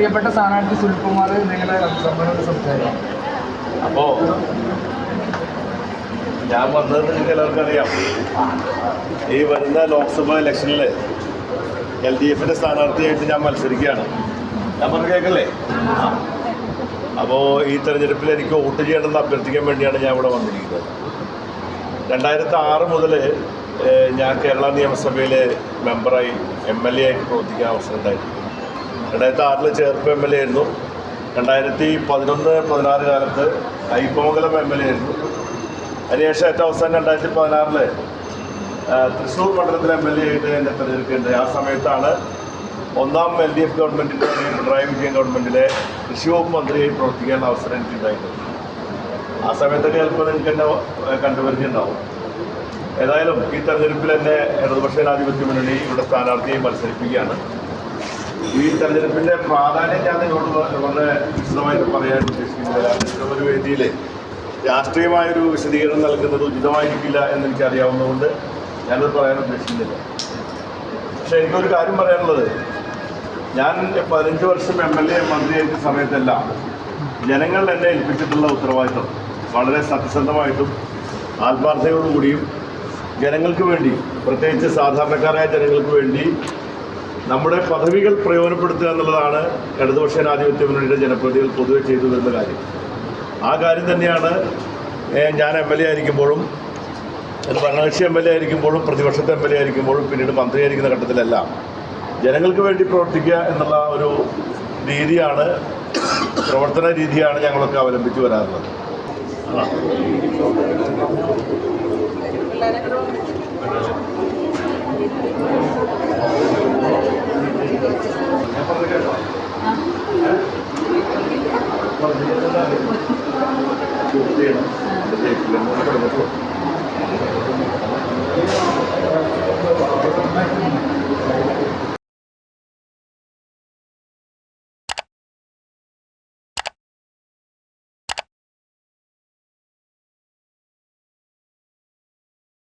പ്രിയപ്പെട്ട സ്ഥാനാർത്ഥി സുനിൽകുമാർ നിങ്ങളെ സമ്മേളനത്തിൽ സംസാരിക്കും. അപ്പോൾ ഞാൻ വന്നത് നിങ്ങൾക്ക് എല്ലാവർക്കും അറിയാം. ഈ വരുന്ന ലോക്സഭാ ഇലക്ഷനിൽ LDF സ്ഥാനാർത്ഥിയായിട്ട് ഞാൻ മത്സരിക്കുകയാണ്. ഞാൻ പറഞ്ഞു കേൾക്കല്ലേ? അപ്പോൾ ഈ തെരഞ്ഞെടുപ്പിൽ എനിക്ക് വോട്ട് ചെയ്യണമെന്ന് അഭ്യർത്ഥിക്കാൻ വേണ്ടിയാണ് ഞാൻ ഇവിടെ വന്നിരിക്കുന്നത്. 2006 മുതൽ ഞാൻ കേരള നിയമസഭയിലെ മെമ്പറായി MLA ആയിട്ട് പ്രവർത്തിക്കാൻ അവസരം ഉണ്ടായിരുന്നു. 2006 ചേർപ്പ് MLA ആയിരുന്നു. 2011-16 കാലത്ത് അയ്യപ്പമംഗലം MLA ആയിരുന്നു. അതിനുശേഷം ഏറ്റവും അവസാനം 2016 തൃശ്ശൂർ മണ്ഡലത്തിലെ MLA ആയിട്ട് എന്നെ തിരഞ്ഞെടുക്കേണ്ടത്. ആ സമയത്താണ് ഒന്നാം LDF ഗവൺമെൻറ്റിൻ്റെ പിണറായി വിജയൻ ഗവൺമെൻറ്റിലെ കൃഷി വകുപ്പ് മന്ത്രിയായി പ്രവർത്തിക്കാൻ അവസരം എനിക്കുണ്ടായിട്ടുണ്ട്. ആ സമയത്തൊക്കെ ചിലപ്പോൾ നിങ്ങൾക്ക് എന്നെ കണ്ടുപരിചയമുണ്ടാവും. ഏതായാലും ഈ തെരഞ്ഞെടുപ്പിൽ എന്നെ ഇടതുപക്ഷ ജനാധിപത്യ മുന്നണി ഇവിടെ സ്ഥാനാർത്ഥിയായി മത്സരിപ്പിക്കുകയാണ്. ഈ തെരഞ്ഞെടുപ്പിൻ്റെ പ്രാധാന്യം ഞാൻ നിങ്ങളോട് വളരെ വിശദമായിട്ട് പറയാൻ ഉദ്ദേശിക്കുന്നില്ല. കാരണം ഒരു വേദിയിൽ രാഷ്ട്രീയമായൊരു വിശദീകരണം നൽകുന്നത് ഉചിതമായിരിക്കില്ല എന്നെനിക്കറിയാവുന്നതുകൊണ്ട് ഞാനത് പറയാൻ ഉദ്ദേശിക്കുന്നില്ല. പക്ഷേ എനിക്കൊരു കാര്യം പറയാനുള്ളത്, ഞാൻ 15 വർഷം MLA മന്ത്രിയായിരുന്ന സമയത്തെല്ലാം ജനങ്ങൾ എന്നെ ഏൽപ്പിച്ചിട്ടുള്ള ഉത്തരവാദിത്വം വളരെ സത്യസന്ധമായിട്ടും ആത്മാർത്ഥതയോടുകൂടിയും ജനങ്ങൾക്ക് വേണ്ടി, പ്രത്യേകിച്ച് സാധാരണക്കാരായ ജനങ്ങൾക്ക് വേണ്ടി നമ്മുടെ പദവികൾ പ്രയോജനപ്പെടുത്തുക എന്നുള്ളതാണ് ഇടതുപക്ഷ ജനാധിപത്യ മുന്നണിയുടെ ജനപ്രതിനിധികൾ പൊതുവെ ചെയ്തു വരുന്ന കാര്യം. ആ കാര്യം തന്നെയാണ് ഞാൻ MLA ആയിരിക്കുമ്പോഴും, ഭരണകക്ഷി MLA ആയിരിക്കുമ്പോഴും, പ്രതിപക്ഷത്തെ MLA ആയിരിക്കുമ്പോഴും, പിന്നീട് മന്ത്രിയായിരിക്കുന്ന ഘട്ടത്തിലെല്ലാം ജനങ്ങൾക്ക് വേണ്ടി പ്രവർത്തിക്കുക എന്നുള്ള ഒരു രീതിയാണ്, പ്രവർത്തന രീതിയാണ് ഞങ്ങളൊക്കെ അവലംബിച്ച് വരാറുള്ളത്.